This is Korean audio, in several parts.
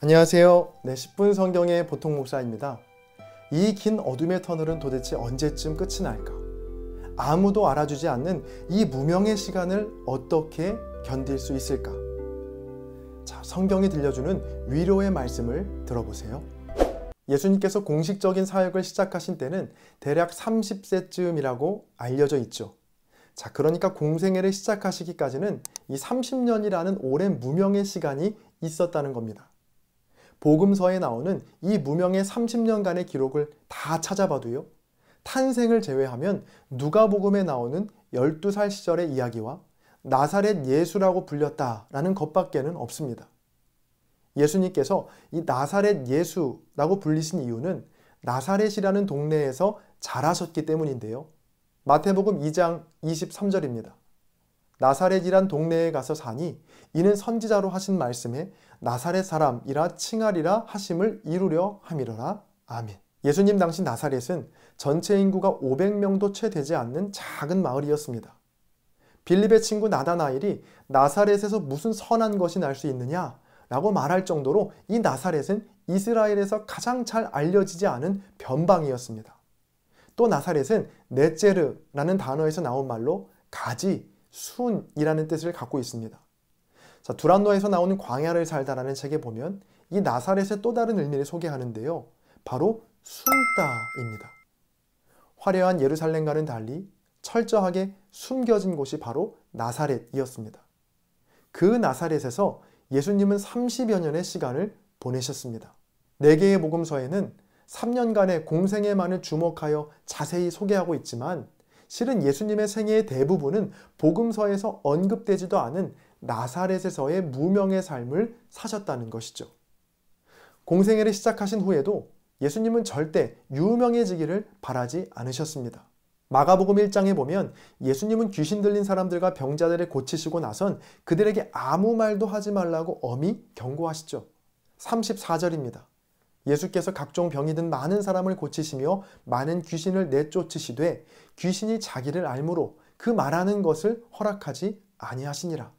안녕하세요. 10분 성경의 보통 목사입니다. 이 긴 어둠의 터널은 도대체 언제쯤 끝이 날까? 아무도 알아주지 않는 이 무명의 시간을 어떻게 견딜 수 있을까? 자, 성경이 들려주는 위로의 말씀을 들어보세요. 예수님께서 공식적인 사역을 시작하신 때는 대략 30세쯤이라고 알려져 있죠. 자, 그러니까 공생애를 시작하시기까지는 이 30년이라는 오랜 무명의 시간이 있었다는 겁니다. 복음서에 나오는 이 무명의 30년간의 기록을 다 찾아봐도요, 탄생을 제외하면 누가복음에 나오는 12살 시절의 이야기와 나사렛 예수라고 불렸다라는 것밖에는 없습니다. 예수님께서 이 나사렛 예수라고 불리신 이유는 나사렛이라는 동네에서 자라셨기 때문인데요. 마태복음 2장 23절입니다. 나사렛이란 동네에 가서 사니 이는 선지자로 하신 말씀에 나사렛 사람이라 칭하리라 하심을 이루려 함이로라. 아멘. 예수님 당시 나사렛은 전체 인구가 500명도 채 되지 않는 작은 마을이었습니다. 빌립의 친구 나다나엘이 나사렛에서 무슨 선한 것이 날 수 있느냐 라고 말할 정도로 이 나사렛은 이스라엘에서 가장 잘 알려지지 않은 변방이었습니다. 또 나사렛은 넷제르라는 단어에서 나온 말로 가지, 순이라는 뜻을 갖고 있습니다. 자, 두란노에서 나오는 광야를 살다라는 책에 보면 이 나사렛의 또 다른 의미를 소개하는데요. 바로 숨다입니다. 화려한 예루살렘과는 달리 철저하게 숨겨진 곳이 바로 나사렛이었습니다. 그 나사렛에서 예수님은 30여 년의 시간을 보내셨습니다. 4개의 복음서에는 3년간의 공생애만을 주목하여 자세히 소개하고 있지만 실은 예수님의 생애의 대부분은 복음서에서 언급되지도 않은 나사렛에서의 무명의 삶을 사셨다는 것이죠. 공생애를 시작하신 후에도 예수님은 절대 유명해지기를 바라지 않으셨습니다. 마가복음 1장에 보면 예수님은 귀신 들린 사람들과 병자들을 고치시고 나선 그들에게 아무 말도 하지 말라고 엄히 경고하시죠. 34절입니다. 예수께서 각종 병이 든 많은 사람을 고치시며 많은 귀신을 내쫓으시되 귀신이 자기를 알므로 그 말하는 것을 허락하지 아니하시니라.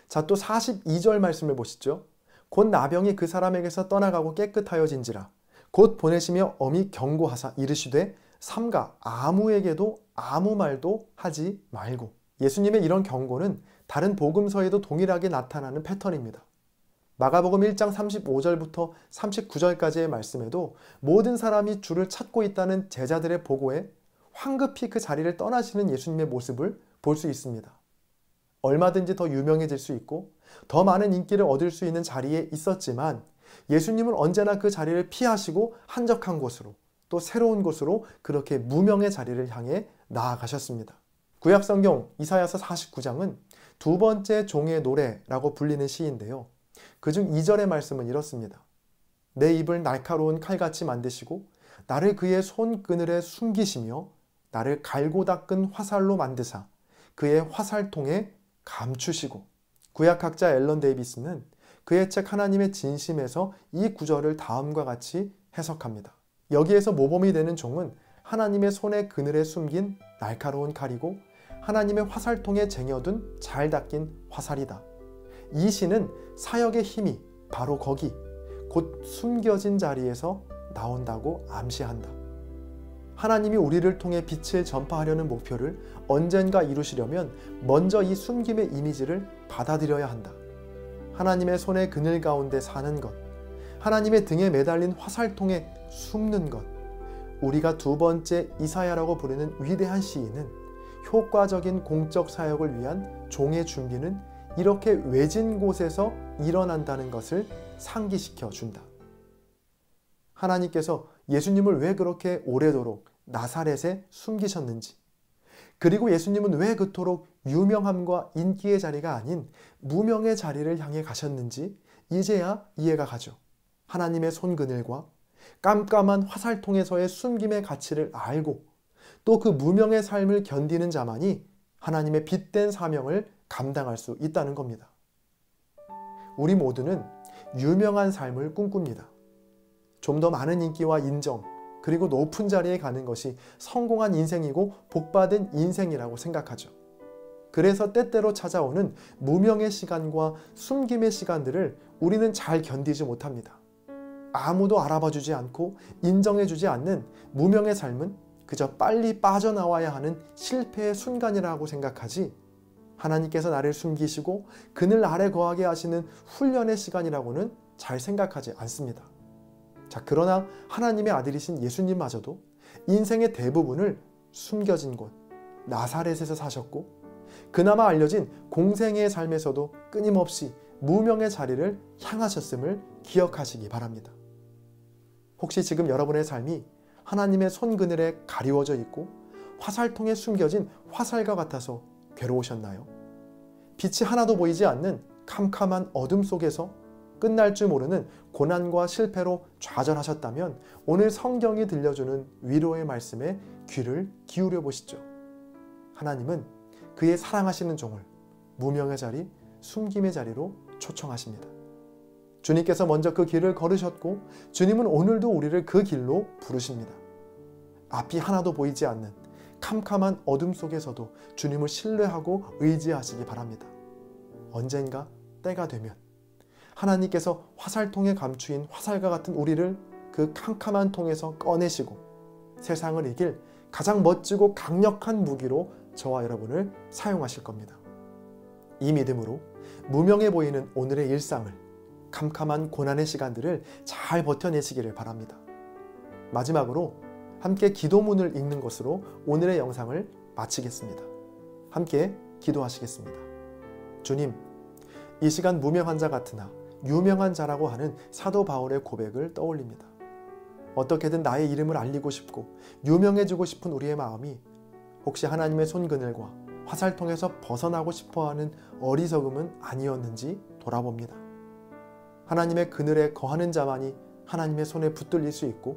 자, 또 42절 말씀을 보시죠. 곧 나병이 그 사람에게서 떠나가고 깨끗하여진지라. 곧 보내시며 엄히 경고하사 이르시되 삼가 아무에게도 아무 말도 하지 말고. 예수님의 이런 경고는 다른 복음서에도 동일하게 나타나는 패턴입니다. 마가복음 1장 35절부터 39절까지의 말씀에도 모든 사람이 주를 찾고 있다는 제자들의 보고에 황급히 그 자리를 떠나시는 예수님의 모습을 볼 수 있습니다. 얼마든지 더 유명해질 수 있고 더 많은 인기를 얻을 수 있는 자리에 있었지만 예수님은 언제나 그 자리를 피하시고 한적한 곳으로 또 새로운 곳으로 그렇게 무명의 자리를 향해 나아가셨습니다. 구약성경 이사야서 49장은 두 번째 종의 노래라고 불리는 시인데요. 그중 2절의 말씀은 이렇습니다. 내 입을 날카로운 칼같이 만드시고 나를 그의 손그늘에 숨기시며 나를 갈고 닦은 화살로 만드사 그의 화살통에 감추시고. 구약학자 앨런 데이비스는 그의 책 하나님의 진심에서 이 구절을 다음과 같이 해석합니다. 여기에서 모범이 되는 종은 하나님의 손의 그늘에 숨긴 날카로운 칼이고 하나님의 화살통에 쟁여둔 잘 닦인 화살이다. 이 시는 사역의 힘이 바로 거기 곧 숨겨진 자리에서 나온다고 암시한다. 하나님이 우리를 통해 빛을 전파하려는 목표를 언젠가 이루시려면 먼저 이 숨김의 이미지를 받아들여야 한다. 하나님의 손의 그늘 가운데 사는 것, 하나님의 등에 매달린 화살통에 숨는 것, 우리가 두 번째 이사야라고 부르는 위대한 시인은 효과적인 공적 사역을 위한 종의 준비는 이렇게 외진 곳에서 일어난다는 것을 상기시켜 준다. 하나님께서 예수님을 왜 그렇게 오래도록 나사렛에 숨기셨는지, 그리고 예수님은 왜 그토록 유명함과 인기의 자리가 아닌 무명의 자리를 향해 가셨는지 이제야 이해가 가죠. 하나님의 손그늘과 깜깜한 화살통에서의 숨김의 가치를 알고 또 그 무명의 삶을 견디는 자만이 하나님의 빛된 사명을 감당할 수 있다는 겁니다. 우리 모두는 유명한 삶을 꿈꿉니다. 좀 더 많은 인기와 인정, 그리고 높은 자리에 가는 것이 성공한 인생이고 복받은 인생이라고 생각하죠. 그래서 때때로 찾아오는 무명의 시간과 숨김의 시간들을 우리는 잘 견디지 못합니다. 아무도 알아봐주지 않고 인정해주지 않는 무명의 삶은 그저 빨리 빠져나와야 하는 실패의 순간이라고 생각하지, 하나님께서 나를 숨기시고 그늘 아래 거하게 하시는 훈련의 시간이라고는 잘 생각하지 않습니다. 자, 그러나 하나님의 아들이신 예수님마저도 인생의 대부분을 숨겨진 곳 나사렛에서 사셨고, 그나마 알려진 공생애의 삶에서도 끊임없이 무명의 자리를 향하셨음을 기억하시기 바랍니다. 혹시 지금 여러분의 삶이 하나님의 손그늘에 가리워져 있고 화살통에 숨겨진 화살과 같아서 괴로우셨나요? 빛이 하나도 보이지 않는 캄캄한 어둠 속에서 끝날 줄 모르는 고난과 실패로 좌절하셨다면 오늘 성경이 들려주는 위로의 말씀에 귀를 기울여 보시죠. 하나님은 그의 사랑하시는 종을 무명의 자리, 숨김의 자리로 초청하십니다. 주님께서 먼저 그 길을 걸으셨고 주님은 오늘도 우리를 그 길로 부르십니다. 앞이 하나도 보이지 않는 캄캄한 어둠 속에서도 주님을 신뢰하고 의지하시기 바랍니다. 언젠가 때가 되면 하나님께서 화살통에 감추인 화살과 같은 우리를 그 캄캄한 통에서 꺼내시고 세상을 이길 가장 멋지고 강력한 무기로 저와 여러분을 사용하실 겁니다. 이 믿음으로 무명해 보이는 오늘의 일상을, 캄캄한 고난의 시간들을 잘 버텨내시기를 바랍니다. 마지막으로 함께 기도문을 읽는 것으로 오늘의 영상을 마치겠습니다. 함께 기도하시겠습니다. 주님, 이 시간 무명한 자 같으나 유명한 자라고 하는 사도 바울의 고백을 떠올립니다. 어떻게든 나의 이름을 알리고 싶고 유명해지고 싶은 우리의 마음이 혹시 하나님의 손그늘과 화살통에서 벗어나고 싶어하는 어리석음은 아니었는지 돌아봅니다. 하나님의 그늘에 거하는 자만이 하나님의 손에 붙들릴 수 있고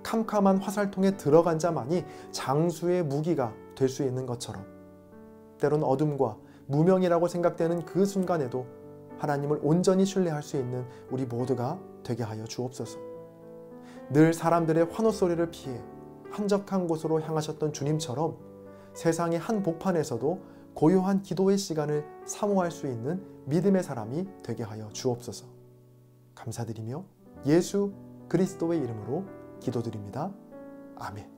캄캄한 화살통에 들어간 자만이 장수의 무기가 될 수 있는 것처럼 때론 어둠과 무명이라고 생각되는 그 순간에도 하나님을 온전히 신뢰할 수 있는 우리 모두가 되게 하여 주옵소서. 늘 사람들의 환호 소리를 피해 한적한 곳으로 향하셨던 주님처럼 세상의 한 복판에서도 고요한 기도의 시간을 사모할 수 있는 믿음의 사람이 되게 하여 주옵소서. 감사드리며 예수 그리스도의 이름으로 기도드립니다. 아멘.